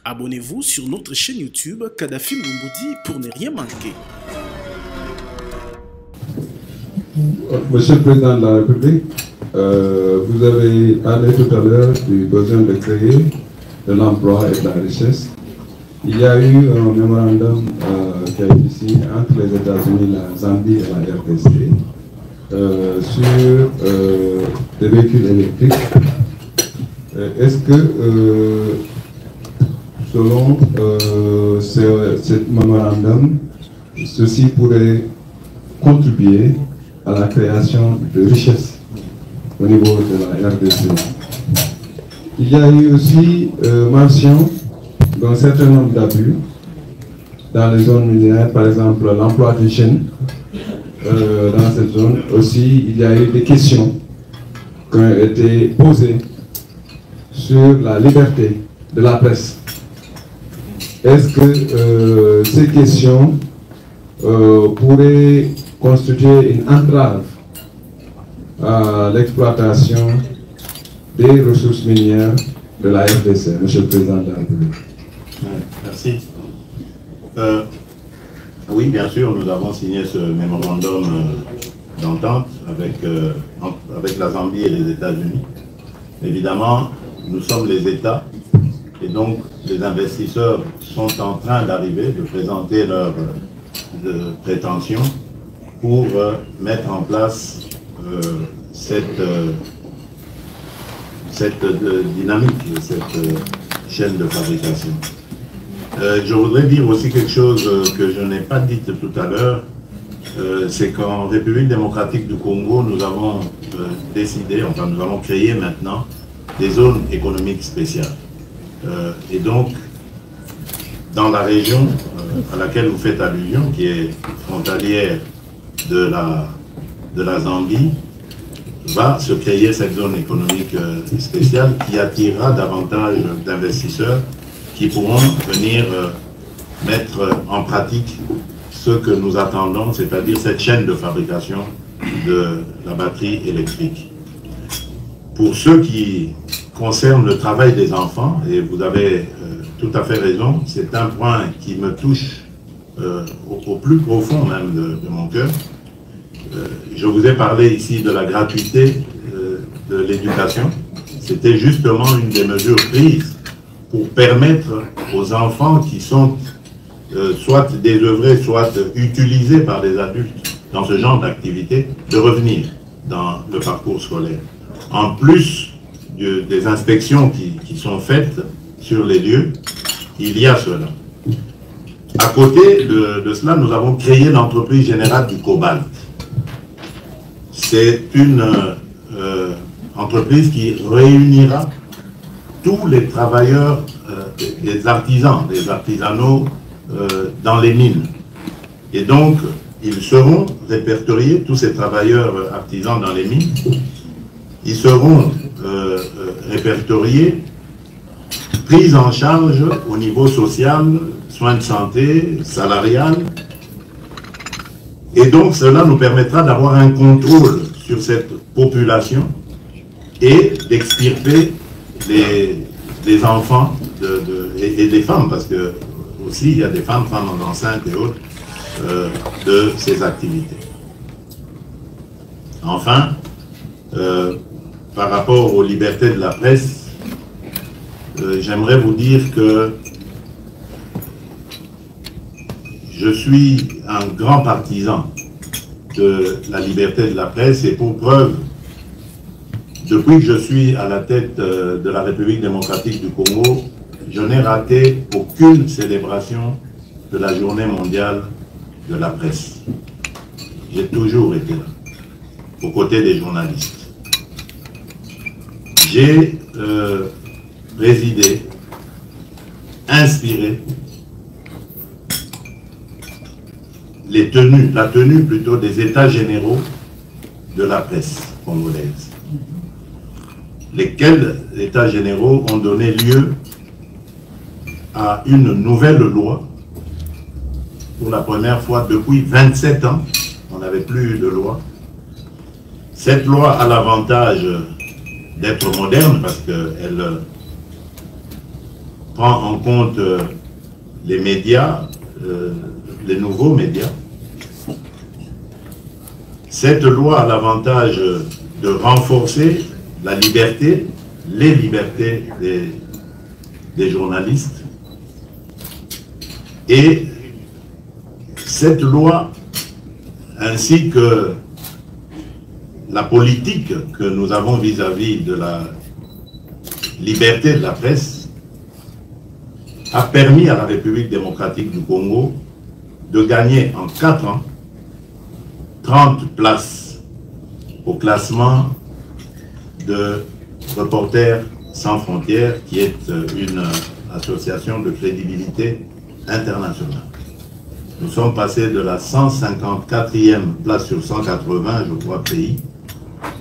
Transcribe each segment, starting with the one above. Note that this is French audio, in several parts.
Abonnez-vous sur notre chaîne YouTube Kadhafi Moumoudi pour ne rien manquer. Monsieur le Président de la République, vous avez parlé tout à l'heure du besoin de créer de l'emploi et de la richesse. Il y a eu un mémorandum qui a été signé entre les États-Unis, la Zambie et la RDC sur des véhicules électriques. Est-ce que, selon ce mémorandum, ceci pourrait contribuer à la création de richesses au niveau de la RDC? Il y a eu aussi mention d'un certain nombre d'abus dans les zones minières, par exemple l'emploi des jeunes dans cette zone. Aussi, il y a eu des questions qui ont été posées sur la liberté de la presse. Est-ce que ces questions pourraient constituer une entrave à l'exploitation des ressources minières de la RDC, Monsieur le Président de la République? Merci. Oui, bien sûr, nous avons signé ce mémorandum d'entente avec la Zambie et les États-Unis. Évidemment, nous sommes les États et donc les investisseurs sont en train d'arriver, de présenter leurs prétentions pour mettre en place cette dynamique, cette chaîne de fabrication. Je voudrais dire aussi quelque chose que je n'ai pas dit tout à l'heure, c'est qu'en République démocratique du Congo, nous avons décidé, enfin nous avons créé maintenant des zones économiques spéciales. Et donc, dans la région à laquelle vous faites allusion, qui est frontalière de la Zambie, va se créer cette zone économique spéciale qui attirera davantage d'investisseurs qui pourront venir mettre en pratique ce que nous attendons, c'est-à-dire cette chaîne de fabrication de la batterie électrique. Pour ce qui concerne le travail des enfants, et vous avez tout à fait raison, c'est un point qui me touche au plus profond même de mon cœur. Je vous ai parlé ici de la gratuité de l'éducation. C'était justement une des mesures prises pour permettre aux enfants qui sont soit désœuvrés, soit utilisés par des adultes dans ce genre d'activité, de revenir dans le parcours scolaire. En plus des inspections qui sont faites sur les lieux, il y a cela. À côté de cela, nous avons créé l'entreprise générale du cobalt. C'est une entreprise qui réunira tous les travailleurs, des artisans, des artisanaux dans les mines. Et donc, ils seront répertoriés, tous ces travailleurs artisans dans les mines, ils seront répertoriés, pris en charge au niveau social, soins de santé, salarial. Et donc, cela nous permettra d'avoir un contrôle sur cette population et d'extirper les enfants et des femmes, parce que aussi il y a des femmes enceintes et autres, de ces activités. Enfin, par rapport aux libertés de la presse, j'aimerais vous dire que je suis un grand partisan de la liberté de la presse, et pour preuve, depuis que je suis à la tête de la République démocratique du Congo, je n'ai raté aucune célébration de la journée mondiale de la presse. J'ai toujours été là, aux côtés des journalistes. J'ai présidé, inspiré la tenue plutôt des états généraux de la presse congolaise, lesquels états généraux ont donné lieu à une nouvelle loi. Pour la première fois depuis 27 ans, on n'avait plus de loi. Cette loi a l'avantage d'être moderne parce qu'elle prend en compte les médias, les nouveaux médias. Cette loi a l'avantage de renforcer la liberté, les libertés des journalistes. Et cette loi, ainsi que la politique que nous avons vis-à-vis de la liberté de la presse, a permis à la République démocratique du Congo de gagner en 4 ans 30 places au classement de Reporters sans frontières, qui est une association de crédibilité internationale. Nous sommes passés de la 154e place sur 180, je crois, pays,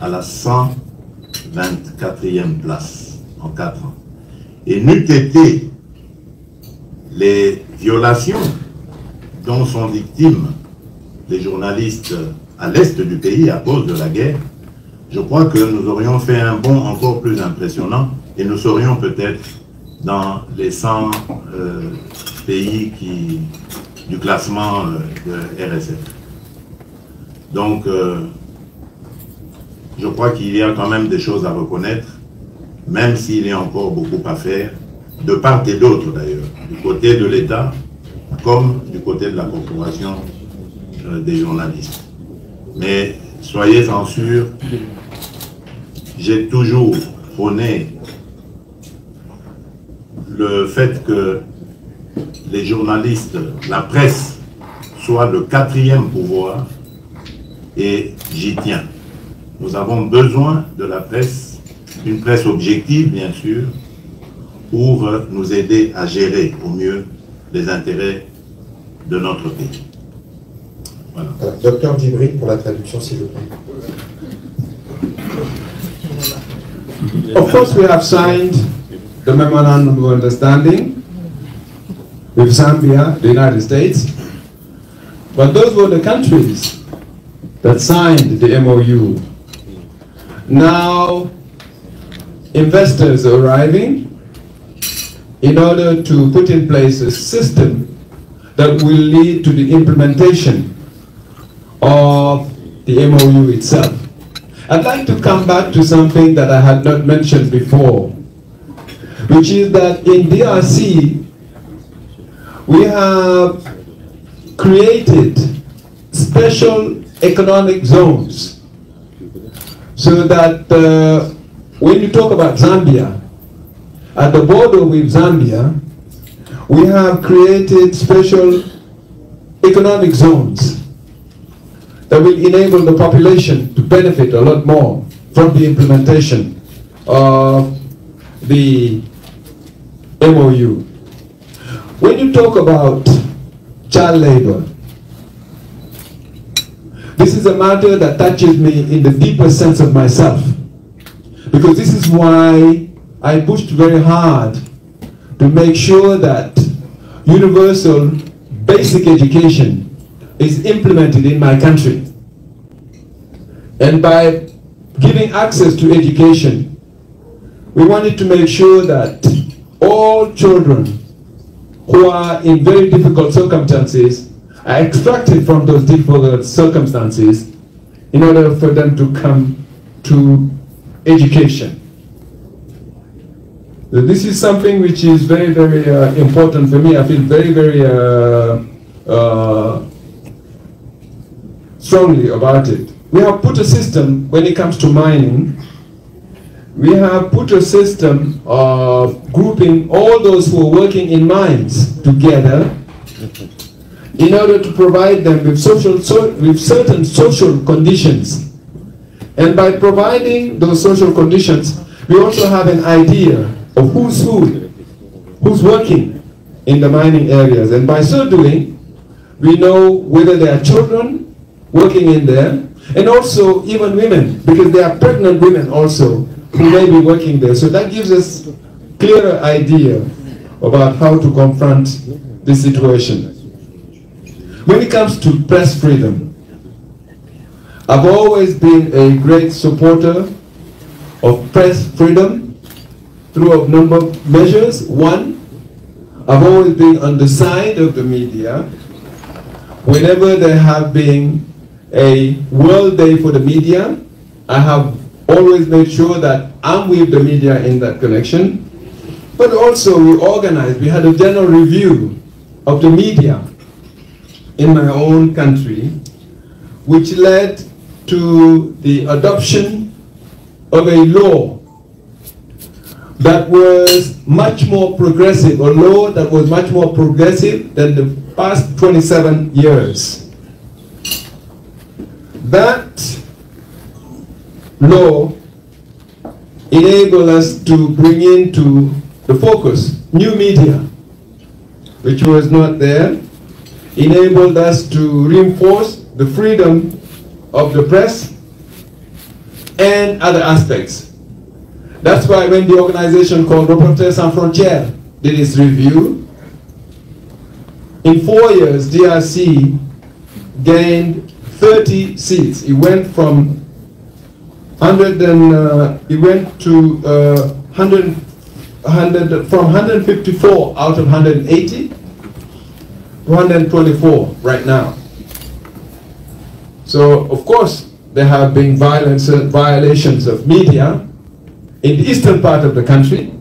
à la 124e place en 4 ans. Et n'eût été les violations dont sont victimes les journalistes à l'est du pays à cause de la guerre, je crois que nous aurions fait un bond encore plus impressionnant et nous serions peut-être dans les 100 pays du classement de RSF. Donc, je crois qu'il y a quand même des choses à reconnaître, même s'il y a encore beaucoup à faire, de part et d'autre d'ailleurs, du côté de l'État comme du côté de la corporation des journalistes. Mais soyez-en sûrs, j'ai toujours prôné le fait que les journalistes, la presse, soit le 4e pouvoir, et j'y tiens. Nous avons besoin de la presse, une presse objective bien sûr, pour nous aider à gérer au mieux les intérêts de notre pays. Voilà. Docteur Djibril pour la traduction, s'il vous plaît. Of course, we have signed the Memorandum of Understanding with Zambia, the United States, but those were the countries that signed the MOU. Now, investors are arriving in order to put in place a system that will lead to the implementation of the MOU itself. I'd like to come back to something that I had not mentioned before, which is that in DRC, we have created special economic zones so that when you talk about Zambia, at the border with Zambia, we have created special economic zones that will enable the population to benefit a lot more from the implementation of the MOU. When you talk about child labor, this is a matter that touches me in the deepest sense of myself, because this is why I pushed very hard to make sure that universal basic education is implemented in my country. And by giving access to education, we wanted to make sure that all children who are in very difficult circumstances are extracted from those difficult circumstances in order for them to come to education. So this is something which is very, very important for me. I feel very, very strongly about it. We have put a system, when it comes to mining, we have put a system of grouping all those who are working in mines together in order to provide them with certain social conditions. And by providing those social conditions, we also have an idea of who's working in the mining areas. And by so doing, we know whether there are children working in there, and also even women, because there are pregnant women also who may be working there. So that gives us a clearer idea about how to confront this situation. When it comes to press freedom, I've always been a great supporter of press freedom through a number of measures. One, I've always been on the side of the media. Whenever there have been a World Day for the media, I have always made sure that I'm with the media in that connection. But also we had a general review of the media in my own country, which led to the adoption of a law that was much more progressive, a law that was much more progressive than the past 27 years. That law enabled us to bring into the focus new media, which was not there, enabled us to reinforce the freedom of the press and other aspects. That's why when the organization called Reporters Sans Frontières did its review, in 4 years DRC gained 30 seats. It went from 154 out of 180 to 124 right now. So of course there have been violations of media in the eastern part of the country.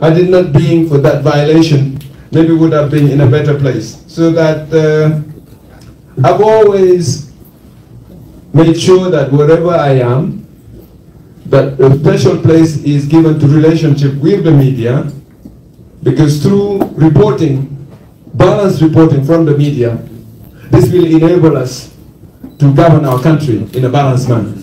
Had it not been for that violation, maybe we would have been in a better place. So that I've always made sure that wherever I am, that a special place is given to relationship with the media, because through reporting, balanced reporting from the media, this will enable us to govern our country in a balanced manner.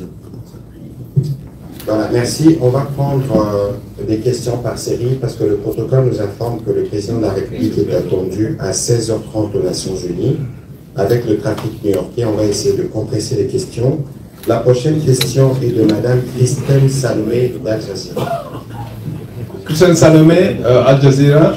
Voilà, merci. On va prendre des questions par série parce que le protocole nous informe que le président de la République est attendu à 16h30 aux Nations Unies. Avec le trafic new-yorkais, on va essayer de compresser les questions. La prochaine question est de Madame Christelle Salomé d'Al Jazeera. Christelle Salomé, Al Jazeera.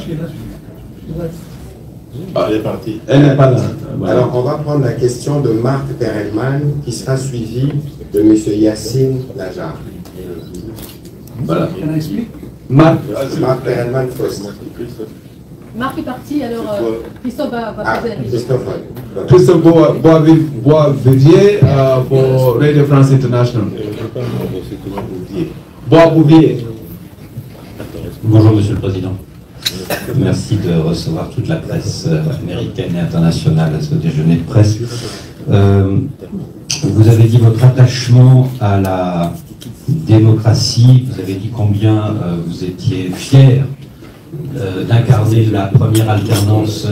Elle est partie. Elle n'est pas là. Alors, on va prendre la question de Marc Perelman qui sera suivi de Monsieur Yassine Lajar. Voilà. Marc Perelman first. Marc est parti, alors Christophe va poser la question. Christophe. Boisvivier pour Radio France International. Boisvivier. Bonjour Monsieur le Président. Merci de recevoir toute la presse américaine et internationale à ce déjeuner de presse. Vous avez dit votre attachement à la démocratie, vous avez dit combien vous étiez fier d'incarner la première alternance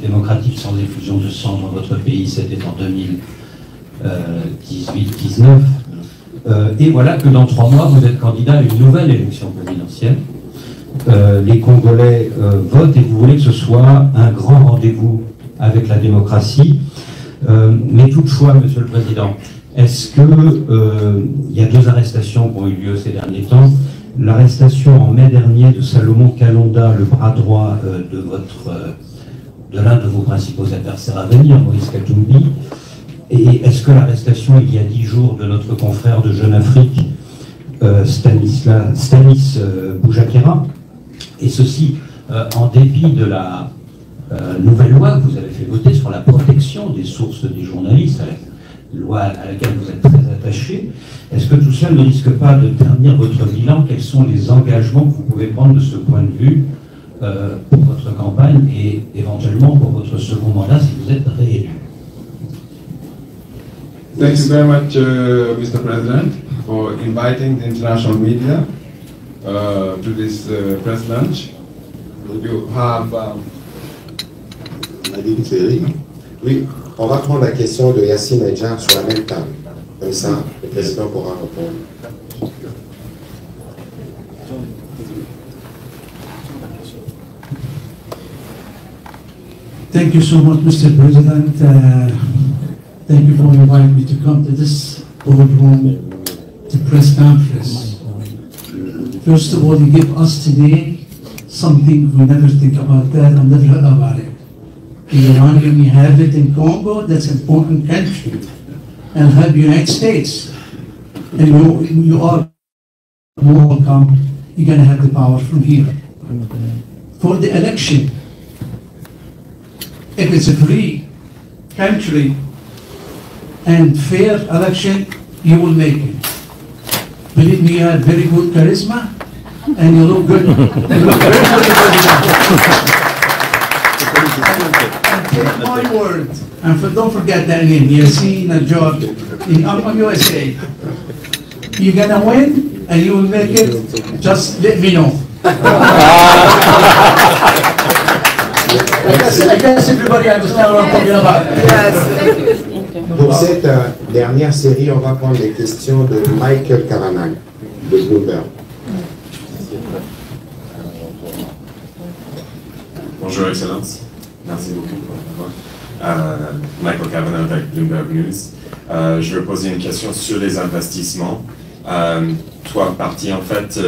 démocratique sans effusion de sang dans votre pays, c'était en 2018-19. Et voilà que dans 3 mois, vous êtes candidat à une nouvelle élection présidentielle. Les Congolais votent et vous voulez que ce soit un grand rendez-vous avec la démocratie. Mais toutefois, Monsieur le Président, est-ce que il y a 2 arrestations qui ont eu lieu ces derniers temps? L'arrestation en mai dernier de Salomon Kalonda, le bras droit de l'un de vos principaux adversaires à venir, Moïse Katumbi. Et est-ce que l'arrestation il y a 10 jours de notre confrère de Jeune Afrique, Stanis Boujakera, et ceci en dépit de la nouvelle loi que vous avez fait voter sur la protection des sources des journalistes, loi à laquelle vous êtes très attaché. Est-ce que tout ça ne risque pas de ternir votre bilan? Quels sont les engagements que vous pouvez prendre de ce point de vue pour votre campagne et éventuellement pour votre second mandat si vous êtes réélu? Thank you very much, Mr. President, for inviting the international media to this press lunch. You have... Oui, on va prendre la question de Yassine Lajar sur la même table. Comme ça, le président pourra répondre. Thank you so much, Mr. President. Thank you for inviting me to come to this boardroom, to press conference. First of all, you give us today something we never think about that and never heard about it. In Iran, we have it in Congo, that's an important country, and have the United States. And you are more welcome, you're going to have the power from here. For the election, if it's a free country and fair election, you will make it. Believe me, you have very good charisma and you look good. You look very good. And take my word, and don't forget that name, Yassine Najjar in USA. You're gonna win and you will make it, just let me know. I guess everybody understands what I'm talking about. Yes. Pour cette dernière série, on va prendre les questions de Michael Cavanagh, de Bloomberg. Bonjour, Excellence. Merci beaucoup pour m'avoir. Michael Cavanagh avec Bloomberg News. Je veux poser une question sur les investissements. Trois parties en fait.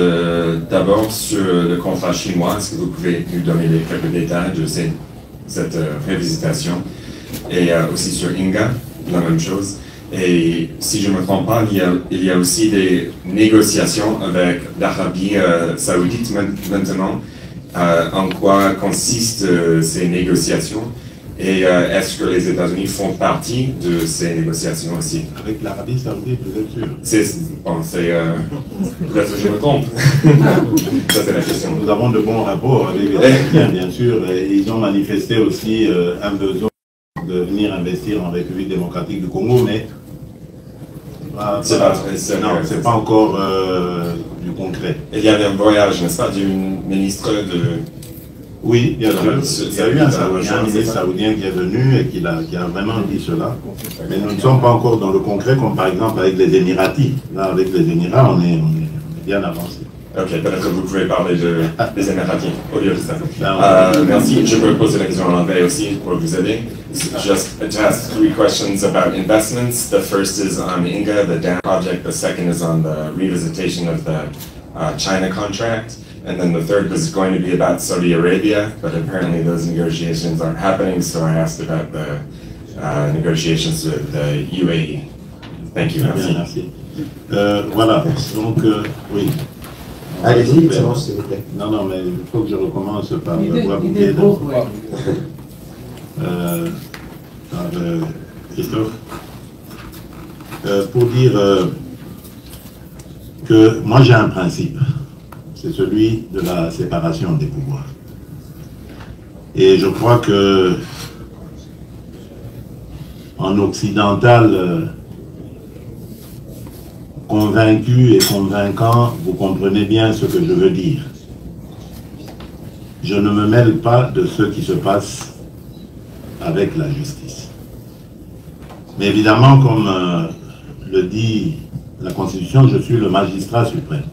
D'abord sur le contrat chinois, est-ce que vous pouvez nous donner quelques détails de cette révisitation? Et aussi sur Inga, la même chose. Et si je ne me trompe pas, il y a aussi des négociations avec l'Arabie Saoudite maintenant. En quoi consistent ces négociations? Et est-ce que les États-Unis font partie de ces négociations aussi? Avec l'Arabie Saoudite, vous êtes sûr? Peut-être que je me trompe. Ça, c'est la question. Nous avons de bons rapports avec les Américains, bien sûr, et ils ont manifesté aussi un besoin de venir investir en République démocratique du Congo, mais c'est pas encore du concret. Il y avait un voyage, n'est-ce pas, du ministre de... Oui, bien sûr. Il y a eu un ministre saoudien qui est venu et qui a vraiment dit cela. Mais nous ne sommes pas encore dans le concret, comme par exemple avec les Émiratis. Là, avec les Émirats, on est bien avancé. Ok, peut-être que vous pouvez parler des Émiratis au lieu de ça. Merci. Je peux poser la question en anglais aussi pour vous aider. Just to ask 3 questions about investments. The first is on Inga, the dam project. The second is on the revisitation of the China contract. And then the third was going to be about Saudi Arabia, but apparently those negotiations aren't happening, so I asked about the negotiations with the UAE. Thank you. Merci. Voilà, donc, oui. Allez-y, s'il vous plaît. Non, mais il faut que je recommence par voir par Christophe. Pour dire que moi j'ai un principe. C'est celui de la séparation des pouvoirs. Et je crois que en occidental convaincu et convaincant, vous comprenez bien ce que je veux dire. Je ne me mêle pas de ce qui se passe avec la justice. Mais évidemment, comme le dit la Constitution, je suis le magistrat suprême.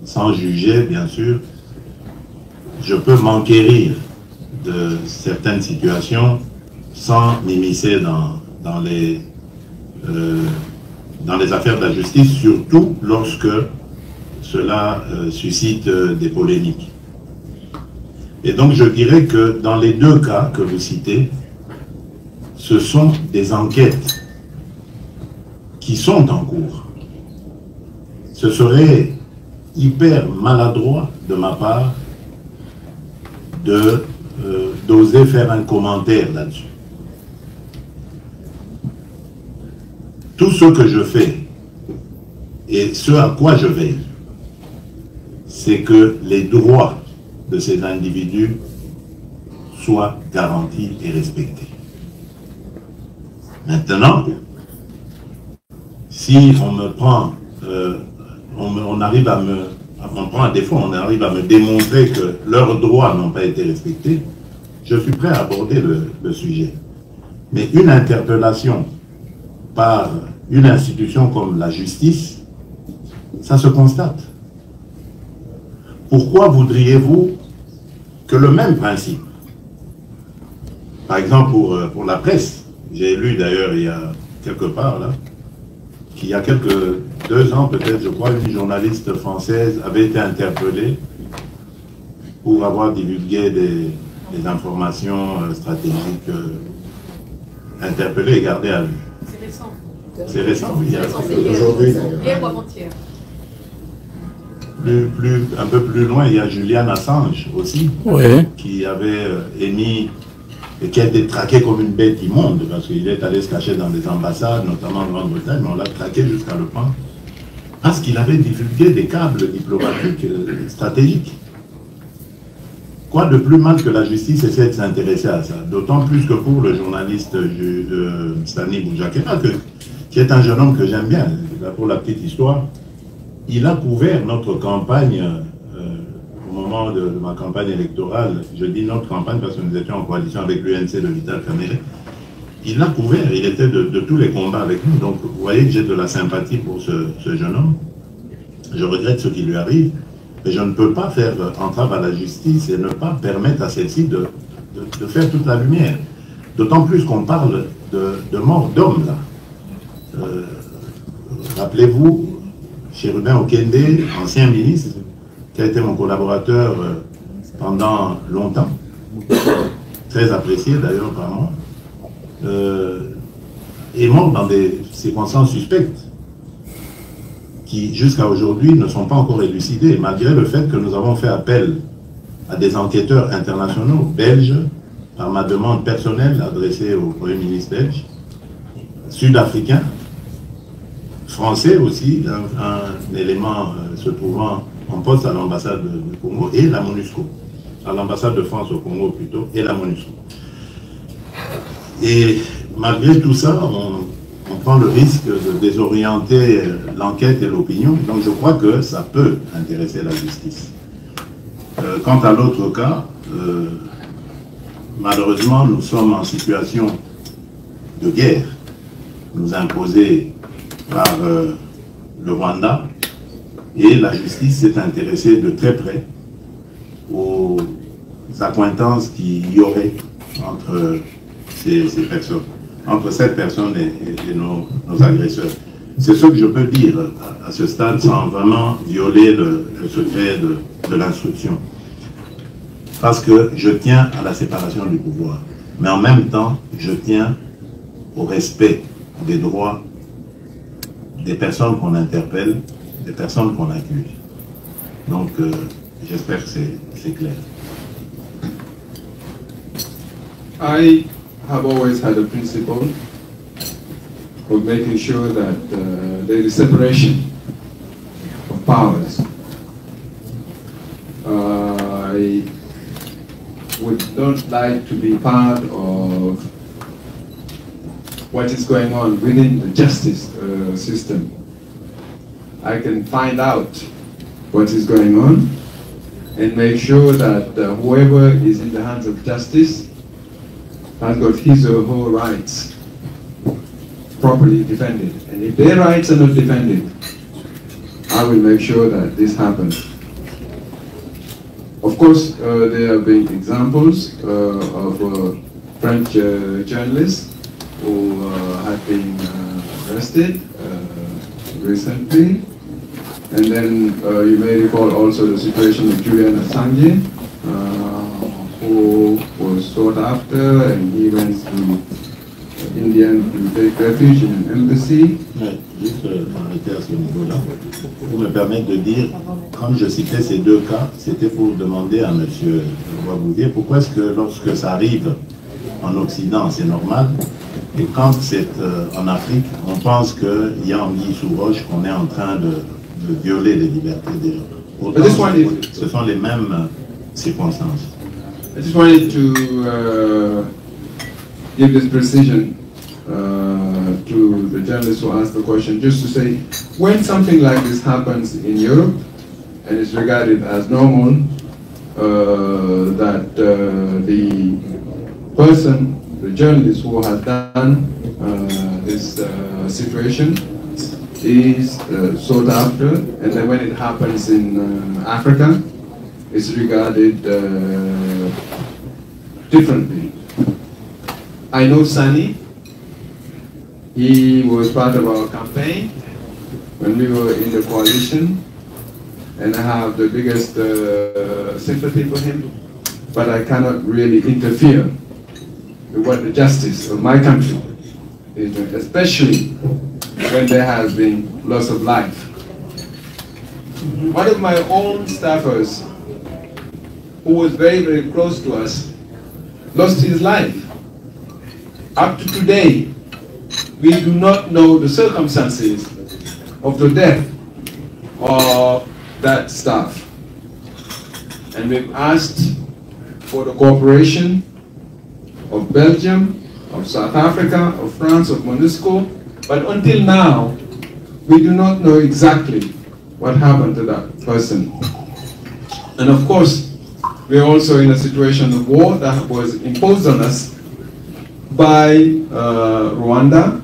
Sans juger, bien sûr, je peux m'enquérir de certaines situations sans m'immiscer dans les affaires de la justice, surtout lorsque cela suscite des polémiques. Et donc je dirais que dans les 2 cas que vous citez, ce sont des enquêtes qui sont en cours. Ce serait hyper maladroit de ma part d'oser faire un commentaire là-dessus. Tout ce que je fais et ce à quoi je veille, c'est que les droits de ces individus soient garantis et respectés. Maintenant, si on me prend on arrive à on prend un défaut, on arrive à me démontrer que leurs droits n'ont pas été respectés, je suis prêt à aborder le sujet. Mais une interpellation par une institution comme la justice, ça se constate. Pourquoi voudriez-vous que le même principe, par exemple pour la presse, j'ai lu d'ailleurs il y a quelque part là, qu'il y a 2 ans peut-être, je crois, une journaliste française avait été interpellée pour avoir divulgué des informations stratégiques, interpellée et gardée à vue. C'est récent. C'est récent, oui. Aujourd'hui, hier ou avant-hier. Un peu plus loin, il y a Julian Assange aussi, qui avait émis et qui a été traqué comme une bête immonde, parce qu'il est allé se cacher dans des ambassades, notamment en Grande-Bretagne, mais on l'a traqué jusqu'à le prendre, parce qu'il avait divulgué des câbles diplomatiques stratégiques. Quoi de plus mal que la justice essaie de s'intéresser à ça? D'autant plus que pour le journaliste Stanley Boujakera, qui est un jeune homme que j'aime bien, pour la petite histoire, il a couvert notre campagne au moment de ma campagne électorale. Je dis notre campagne parce que nous étions en coalition avec l'UNC de Vital Kamerhe. Il l'a couvert, il était de tous les combats avec nous. Donc vous voyez que j'ai de la sympathie pour ce jeune homme. Je regrette ce qui lui arrive. Mais je ne peux pas faire entrave à la justice et ne pas permettre à celle-ci de faire toute la lumière. D'autant plus qu'on parle de mort d'homme, là. Rappelez-vous, Chérubin Okende, ancien ministre, qui a été mon collaborateur pendant longtemps, très apprécié d'ailleurs par moi, est mort dans des circonstances suspectes, qui jusqu'à aujourd'hui ne sont pas encore élucidées, malgré le fait que nous avons fait appel à des enquêteurs internationaux belges, par ma demande personnelle adressée au Premier ministre belge, sud-africain, français aussi, un élément se trouvant en poste à l'ambassade du Congo, et la MONUSCO, à l'ambassade de France au Congo plutôt, et la MONUSCO. Et malgré tout ça, on prend le risque de désorienter l'enquête et l'opinion, donc je crois que ça peut intéresser la justice. Quant à l'autre cas, malheureusement, nous sommes en situation de guerre, nous imposée par le Rwanda, et la justice s'est intéressée de très près aux accointances qu'il y aurait entre ces personnes, entre cette personne et nos agresseurs. C'est ce que je peux dire à ce stade sans vraiment violer le secret de l'instruction. Parce que je tiens à la séparation du pouvoir, mais en même temps, je tiens au respect des droits des personnes qu'on interpelle, des personnes qu'on accuse. Donc, j'espère que c'est clair. I have always had a principle of making sure that there is separation of powers. I would not like to be part of what is going on within the justice system. I can find out what is going on and make sure that whoever is in the hands of justice has got his or her rights properly defended. And if their rights are not defended, I will make sure that this happens. Of course, there have been examples of French journalists who have been arrested recently. And then you may recall also the situation of Julian Assange, who was sought after, and he went to India to take refuge in an embassy. Juste m'arrêter à ce niveau-là, pour me permettre de dire, quand je citais ces deux cas, c'était pour demander à M. Ouaboudier pourquoi est-ce que lorsque ça arrive en Occident, c'est normal, et quand c'est en Afrique, on pense qu'il y a anguille sous roche, qu'on est en train de violer les libertés des gens. Pourtant, ce sont les mêmes circonstances. I just wanted to give this precision to the journalist who asked the question, just to say, when something like this happens in Europe, and it's regarded as normal, that the person, the journalist who has done this situation is sought after, and then when it happens in Africa, it's regarded differently. I know Sani. He was part of our campaign when we were in the coalition, and I have the biggest sympathy for him, but I cannot really interfere with what the justice of my country is doing, especially when there has been loss of life. One of my own staffers, who was very, very close to us, lost his life up to today, we do not know the circumstances of the death of that staff. And we've asked for the cooperation of Belgium, of South Africa, of France, of MONUSCO, but until now, we do not know exactly what happened to that person. And of course, we are also in a situation of war that was imposed on us by Rwanda,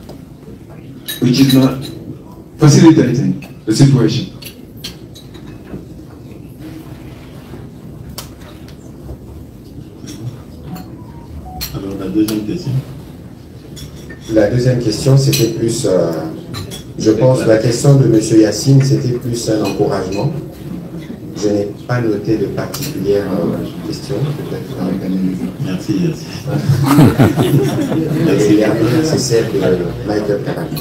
which is not facilitating the situation. Alors la deuxième question. La deuxième question, c'était plus, je pense, la question de M. Yassine, c'était plus un encouragement. Je n'ai pas noté de particulière question. Merci, Yassine. Et la dernière, c'est celle de Michael Carani.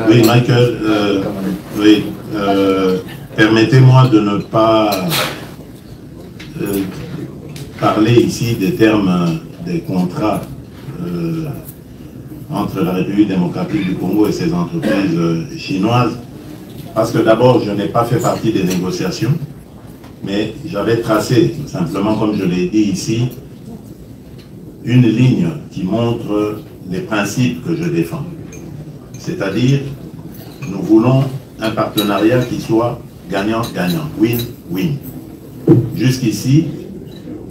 Oui, Michael, oui, permettez-moi de ne pas parler ici des termes des contrats entre la République démocratique du Congo et ses entreprises chinoises, parce que d'abord, je n'ai pas fait partie des négociations, mais j'avais tracé, simplement comme je l'ai dit ici, une ligne qui montre les principes que je défends. C'est-à-dire, nous voulons un partenariat qui soit gagnant-gagnant, win-win. Jusqu'ici,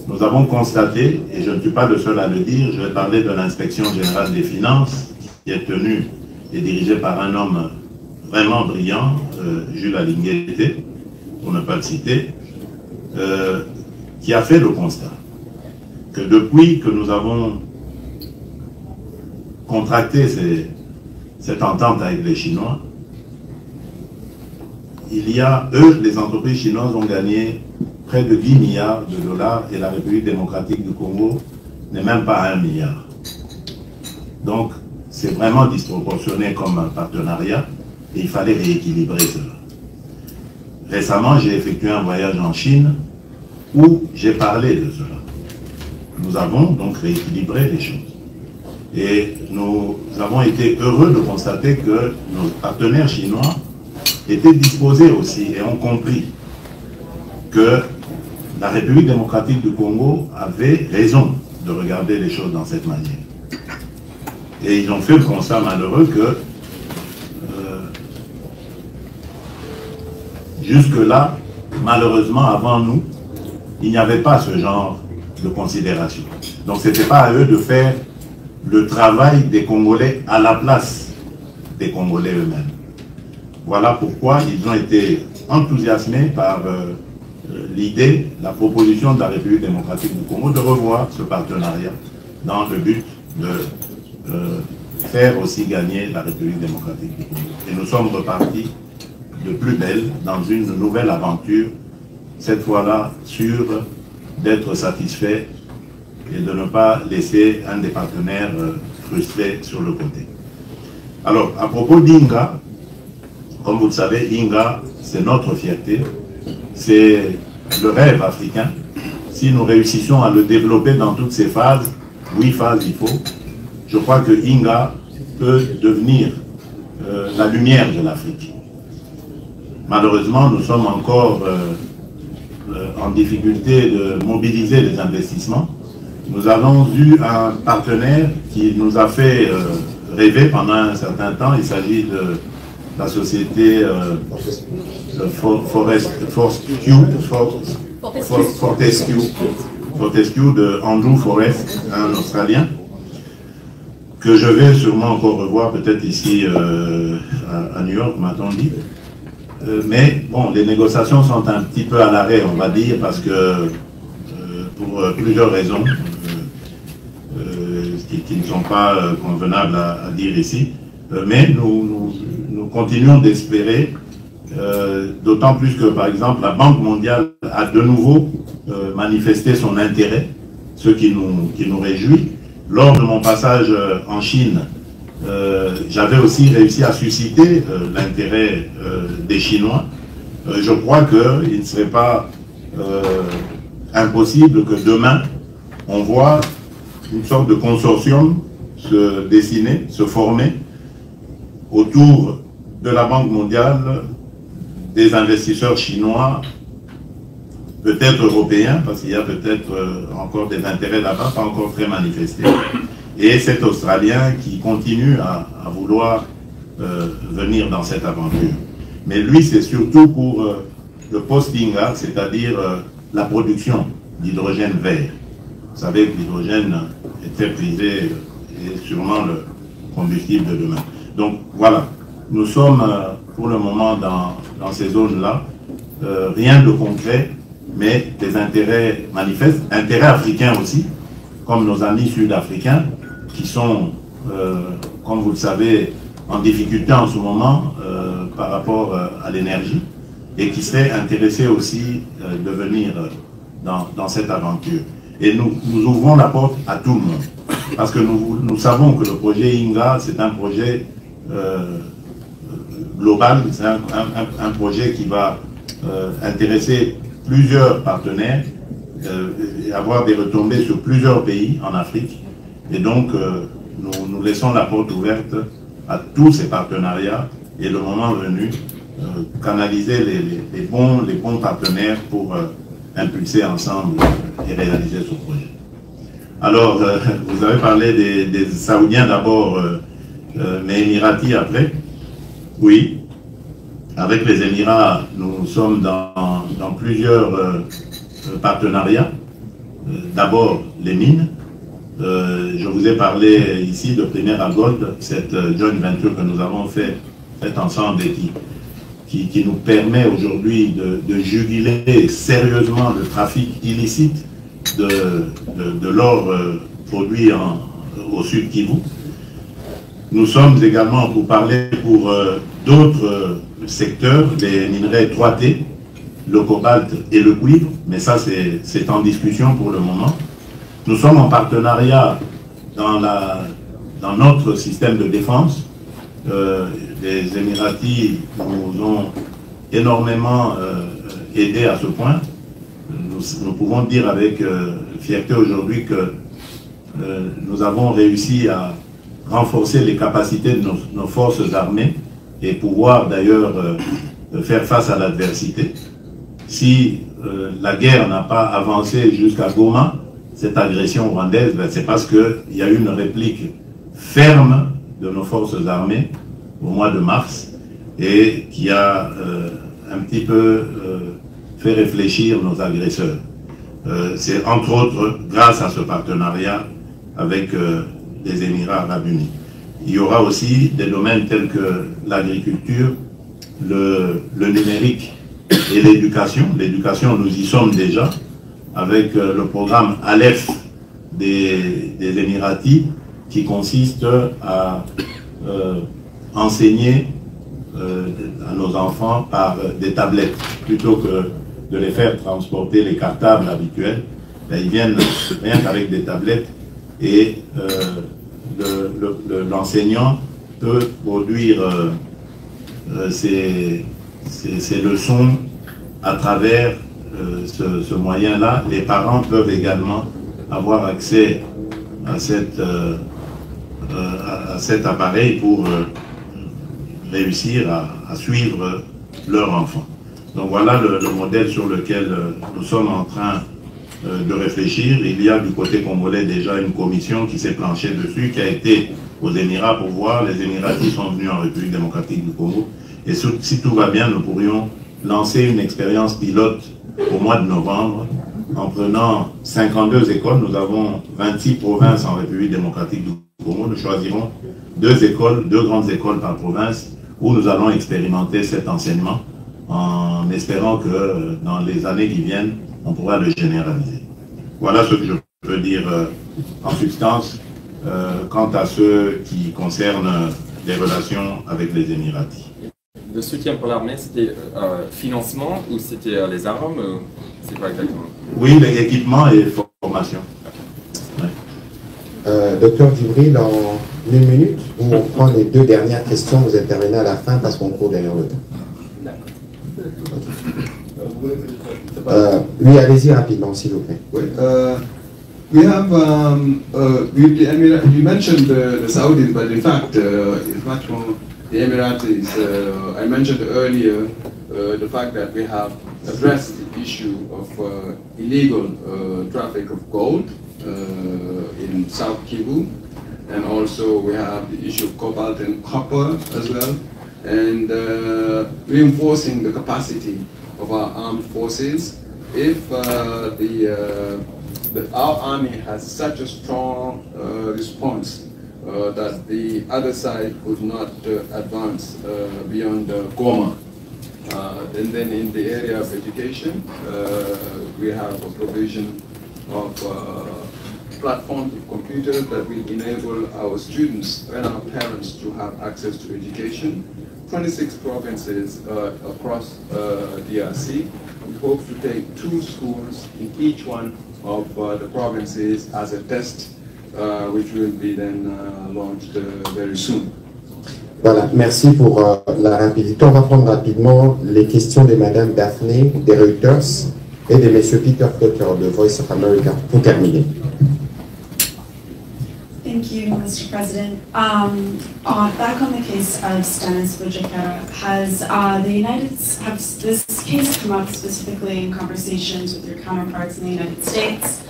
nous avons constaté, et je ne suis pas le seul à le dire, je vais parler de l'inspection générale des finances, qui est tenue et dirigée par un homme vraiment brillant, Jules Alinguete, pour ne pas le citer, qui a fait le constat que depuis que nous avons contracté cette entente avec les Chinois, il y a, les entreprises chinoises ont gagné près de 10 milliards de dollars et la République démocratique du Congo n'est même pas à 1 milliard. Donc, c'est vraiment disproportionné comme un partenariat et il fallait rééquilibrer cela. Récemment, j'ai effectué un voyage en Chine où j'ai parlé de cela. Nous avons donc rééquilibré les choses. Et nous avons été heureux de constater que nos partenaires chinois étaient disposés aussi et ont compris que la République démocratique du Congo avait raison de regarder les choses dans cette manière. Et ils ont fait le constat malheureux que jusque-là, malheureusement, avant nous, il n'y avait pas ce genre de considération. Donc ce n'était pas à eux de faire le travail des Congolais à la place des Congolais eux-mêmes. Voilà pourquoi ils ont été enthousiasmés par l'idée, la proposition de la République démocratique du Congo de revoir ce partenariat dans le but de faire aussi gagner la République démocratique du Congo. Et nous sommes repartis de plus belle dans une nouvelle aventure, cette fois-là sûre d'être satisfait et de ne pas laisser un des partenaires frustré sur le côté. Alors, à propos d'Inga, comme vous le savez, Inga, c'est notre fierté, c'est le rêve africain. Si nous réussissons à le développer dans toutes ses phases, 8 phases il faut, je crois que Inga peut devenir la lumière de l'Afrique. Malheureusement, nous sommes encore en difficulté de mobiliser les investissements. Nous avons eu un partenaire qui nous a fait rêver pendant un certain temps. Il s'agit de la société Fortescue de Andrew Forrest, un Australien, que je vais sûrement encore revoir peut-être ici à New York, m'a-t-on dit. Mais bon, les négociations sont un petit peu à l'arrêt, on va dire, parce que pour plusieurs raisons qui ne sont pas convenables à dire ici. Mais nous continuons d'espérer, d'autant plus que, par exemple, la Banque mondiale a de nouveau manifesté son intérêt, ce qui nous réjouit. Lors de mon passage en Chine, j'avais aussi réussi à susciter l'intérêt des Chinois. Je crois qu'il ne serait pas impossible que demain, on voit une sorte de consortium se dessiner, se former autour de la Banque mondiale, des investisseurs chinois, peut-être européens, parce qu'il y a peut-être encore des intérêts là-bas, pas encore très manifestés, et cet Australien qui continue à vouloir venir dans cette aventure. Mais lui, c'est surtout pour le post-Inga, c'est-à-dire la production d'hydrogène vert. Vous savez que l'hydrogène est très prisé et sûrement le combustible de demain. Donc voilà, nous sommes pour le moment dans ces zones-là, rien de concret, mais des intérêts manifestes, intérêts africains aussi, comme nos amis sud-africains, qui sont, comme vous le savez, en difficulté en ce moment par rapport à l'énergie, et qui seraient intéressés aussi de venir dans cette aventure. Et nous ouvrons la porte à tout le monde, parce que nous savons que le projet INGA, c'est un projet global, c'est un projet qui va intéresser plusieurs partenaires et avoir des retombées sur plusieurs pays en Afrique. Et donc, nous laissons la porte ouverte à tous ces partenariats et le moment venu, canaliser les bons partenaires pour impulser ensemble et réaliser ce projet. Alors, vous avez parlé des Saoudiens d'abord, mais Émiratis après. Oui, avec les Émirats, nous sommes dans plusieurs partenariats. D'abord, les mines. Je vous ai parlé ici de Primera Gold, cette joint venture que nous avons faite ensemble et qui nous permet aujourd'hui de juguler sérieusement le trafic illicite de l'or produit au sud Kivu. Nous sommes également pour parler pour d'autres secteurs, les minerais 3T, le cobalt et le cuivre, mais ça c'est en discussion pour le moment. Nous sommes en partenariat dans notre système de défense. Les Émiratis nous ont énormément aidés à ce point. Nous pouvons dire avec fierté aujourd'hui que nous avons réussi à renforcer les capacités de nos forces armées et pouvoir d'ailleurs faire face à l'adversité. Si la guerre n'a pas avancé jusqu'à Goma, cette agression rwandaise, c'est parce qu'il y a eu une réplique ferme de nos forces armées au mois de mars et qui a un petit peu fait réfléchir nos agresseurs. C'est entre autres grâce à ce partenariat avec les Émirats arabes unis. Il y aura aussi des domaines tels que l'agriculture, le numérique et l'éducation. L'éducation, nous y sommes déjà avec le programme Aleph des Émiratis qui consiste à enseigner à nos enfants par des tablettes plutôt que de les faire transporter les cartables habituels. Ben, ils viennent rien qu'avec des tablettes et l'enseignant peut produire ses leçons à travers ce moyen-là. Les parents peuvent également avoir accès à cet appareil pour réussir à suivre leur enfant. Donc voilà le modèle sur lequel nous sommes en train de réfléchir. Il y a du côté congolais déjà une commission qui s'est penchée dessus, qui a été aux Émirats pour voir. Les Émiratis sont venus en République démocratique du Congo. Et si tout va bien, nous pourrions lancer une expérience pilote au mois de novembre en prenant 52 écoles. Nous avons 26 provinces en République démocratique du Congo. Nous choisirons deux grandes écoles par province où nous allons expérimenter cet enseignement en espérant que dans les années qui viennent, on pourra le généraliser. Voilà ce que je peux dire en substance quant à ce qui concerne les relations avec les Émiratis. Le soutien pour l'armée, c'était financement ou c'était les armes? C'est quoi exactement? Oui, l'équipement et formation. Ouais. Docteur Djibril, en une minute, où on prend les deux dernières questions, vous intervenez à la fin parce qu'on court derrière le temps. Oui, allez-y rapidement, s'il vous plaît. Oui, we have, you mentioned the Saudis, but in fact, it's much more the Emiratis. I mentioned earlier the fact that we have addressed the issue of illegal traffic of gold in South Kivu, and also we have the issue of cobalt and copper as well, and reinforcing the capacity of our armed forces. If our army has such a strong response that the other side could not advance beyond Goma. And then in the area of education, we have a provision of platforms of computers that will enable our students and our parents to have access to education. 26 provinces across DRC. We hope to take 2 schools in each one of the provinces as a test, which will be then launched very soon. Voilà, merci pour la rapidité. On va prendre rapidement les questions de Madame Daphné, des Reuters, et de Monsieur Peter Tucker, de Voice of America, pour terminer. Thank you, Mr. President. Back on the case of Stanis Bujikera, has this case come up specifically in conversations with your counterparts in the United States?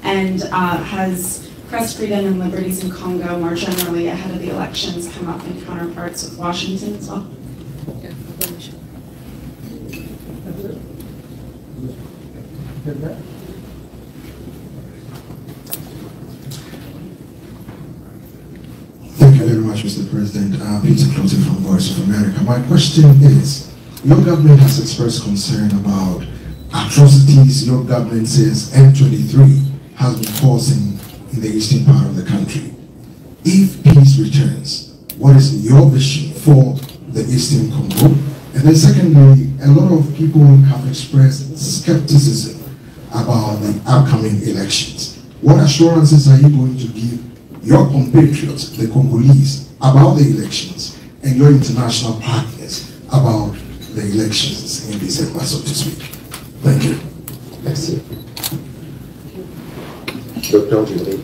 And has press freedom and liberties in Congo more generally ahead of the elections come up in counterparts of Washington as well? Thank you very much, Mr. President. Peter Cloutey from Voice of America. My question is, your government has expressed concern about atrocities your government says M23 has been causing in the eastern part of the country. If peace returns, what is your vision for the eastern Congo? And then secondly, a lot of people have expressed skepticism about the upcoming elections. What assurances are you going to give your compatriots, the Congolese, about the elections, and your international partners about the elections in December, so to speak? Thank you. Merci. Docteur Djibril.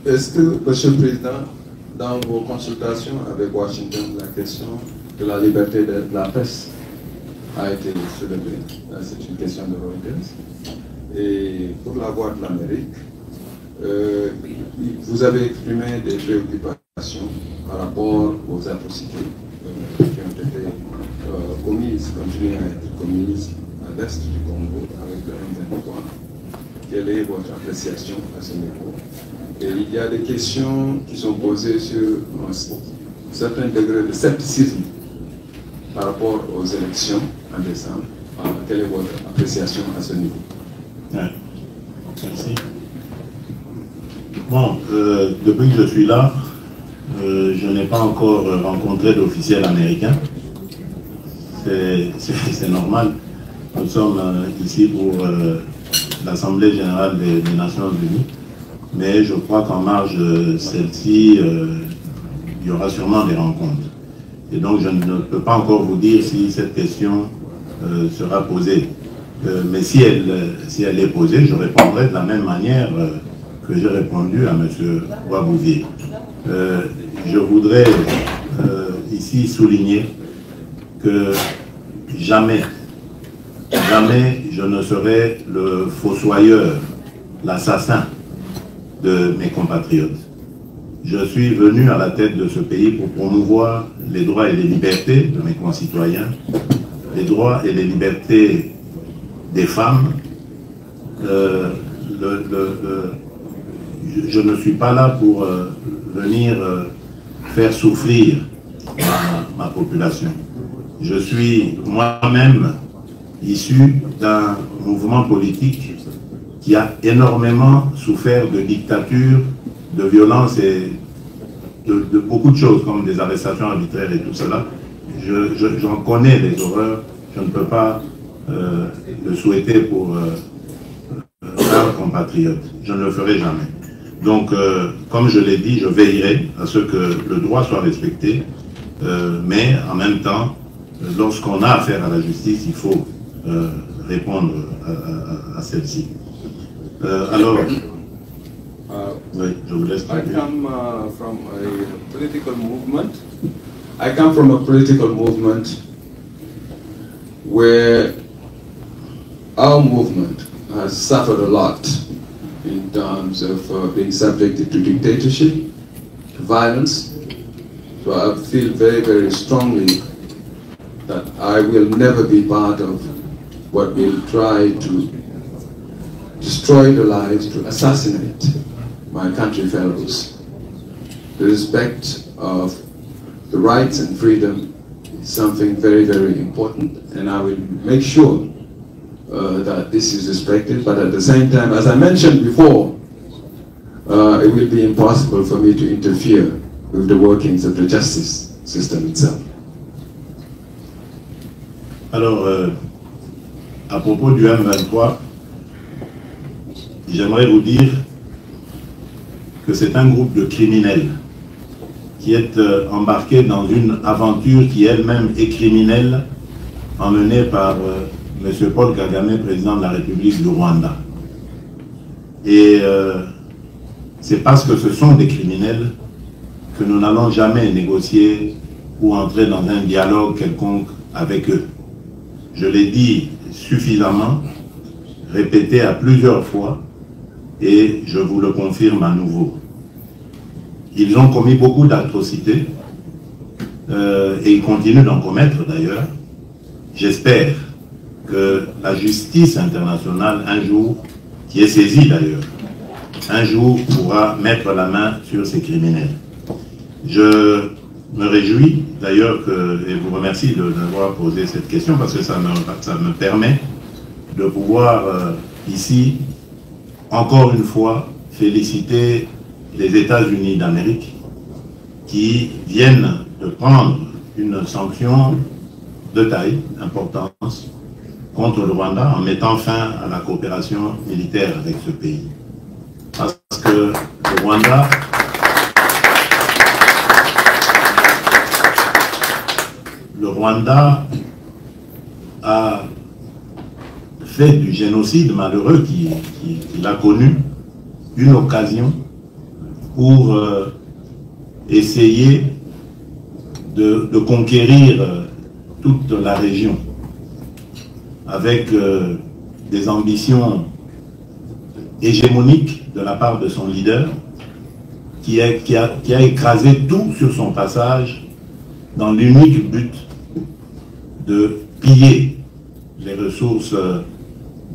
Est-ce que, Monsieur le Président, dans vos consultations avec Washington, la question de la liberté de la presse a été soulevée? C'est une question de Reuters. Et pour la Voix de l'Amérique, vous avez exprimé des préoccupations par rapport aux atrocités qui ont été commises, continuent à être commises à l'est du Congo avec le M23. Quelle est votre appréciation à ce niveau? Et il y a des questions qui sont posées sur un certain degré de scepticisme par rapport aux élections en décembre. Quelle est votre appréciation à ce niveau? Merci. Bon, depuis que je suis là, je n'ai pas encore rencontré d'officiel américain. C'est normal. Nous sommes ici pour l'Assemblée générale des Nations Unies. Mais je crois qu'en marge de celle-ci, il y aura sûrement des rencontres. Et donc je ne peux pas encore vous dire si cette question sera posée. Mais si elle est posée, je répondrai de la même manière que j'ai répondu à M. Ouabouvier. Je voudrais ici souligner que jamais je ne serai le fossoyeur, l'assassin de mes compatriotes. Je suis venu à la tête de ce pays pour promouvoir les droits et les libertés de mes concitoyens, les droits et les libertés des femmes. Je ne suis pas là pour venir faire souffrir ma population. Je suis moi-même issu d'un mouvement politique qui a énormément souffert de dictature, de violence et de beaucoup de choses, comme des arrestations arbitraires et tout cela. J'en connais les horreurs, je ne peux pas le souhaiter pour un compatriote. Je ne le ferai jamais. Donc, comme je l'ai dit, je veillerai à ce que le droit soit respecté, mais en même temps, lorsqu'on a affaire à la justice, il faut répondre à celle-ci. Alors, oui, je vous laisse parler. I come from a political movement. I come from a political movement where our movement has suffered a lot in terms of being subjected to dictatorship, violence. So I feel very, very strongly that I will never be part of what will try to destroy the lives, to assassinate my country fellows. The respect of the rights and freedom is something very, very important, and I will make sure that this is respected, but at the same time, as I mentioned before, it will be impossible for me to interfere with the workings of the justice system itself. Alors, à propos du M23, j'aimerais vous dire que c'est un groupe de criminels qui est embarqué dans une aventure qui elle-même est criminelle, emmenée par M. Paul Kagame, président de la République du Rwanda. Et c'est parce que ce sont des criminels que nous n'allons jamais négocier ou entrer dans un dialogue quelconque avec eux. Je l'ai dit suffisamment, répété à plusieurs fois, et je vous le confirme à nouveau. Ils ont commis beaucoup d'atrocités, et ils continuent d'en commettre d'ailleurs. J'espère que la justice internationale, un jour, qui est saisie d'ailleurs, un jour pourra mettre la main sur ces criminels. Je me réjouis d'ailleurs et vous remercie d'avoir posé cette question parce que ça me permet de pouvoir ici, encore une fois, féliciter les États-Unis d'Amérique qui viennent de prendre une sanction de taille, d'importance, contre le Rwanda en mettant fin à la coopération militaire avec ce pays. Parce que le Rwanda a fait du génocide malheureux qu'il a connu une occasion pour essayer de conquérir toute la région avec des ambitions hégémoniques de la part de son leader qui a écrasé tout sur son passage dans l'unique but de piller les ressources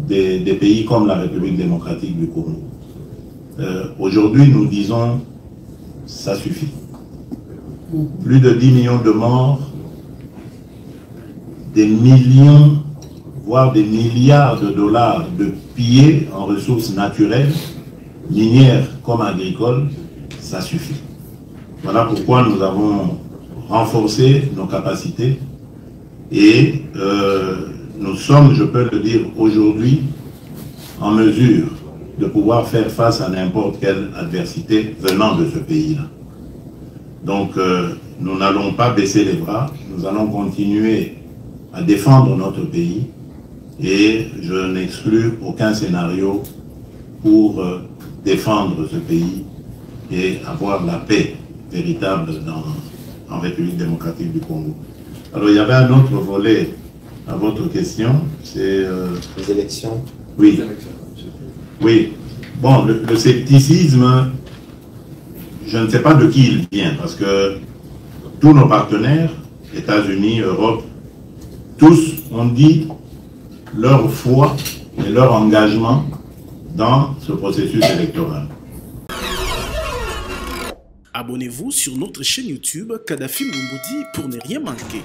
des pays comme la République démocratique du Congo. Aujourd'hui, nous disons, ça suffit. Plus de 10 millions de morts, des millions, voire des milliards de dollars de pillés en ressources naturelles, minières comme agricoles, ça suffit. Voilà pourquoi nous avons renforcé nos capacités et nous sommes, je peux le dire aujourd'hui, en mesure de pouvoir faire face à n'importe quelle adversité venant de ce pays-là. Donc, nous n'allons pas baisser les bras, nous allons continuer à défendre notre pays et je n'exclus aucun scénario pour défendre ce pays et avoir la paix véritable en République démocratique du Congo. Alors, il y avait un autre volet à votre question, c'est... les élections. Oui. Oui. Bon, le scepticisme, je ne sais pas de qui il vient, parce que tous nos partenaires, États-Unis, Europe, tous ont dit leur foi et leur engagement dans ce processus électoral. Abonnez-vous sur notre chaîne YouTube Kadhafi Moumoudi pour ne rien manquer.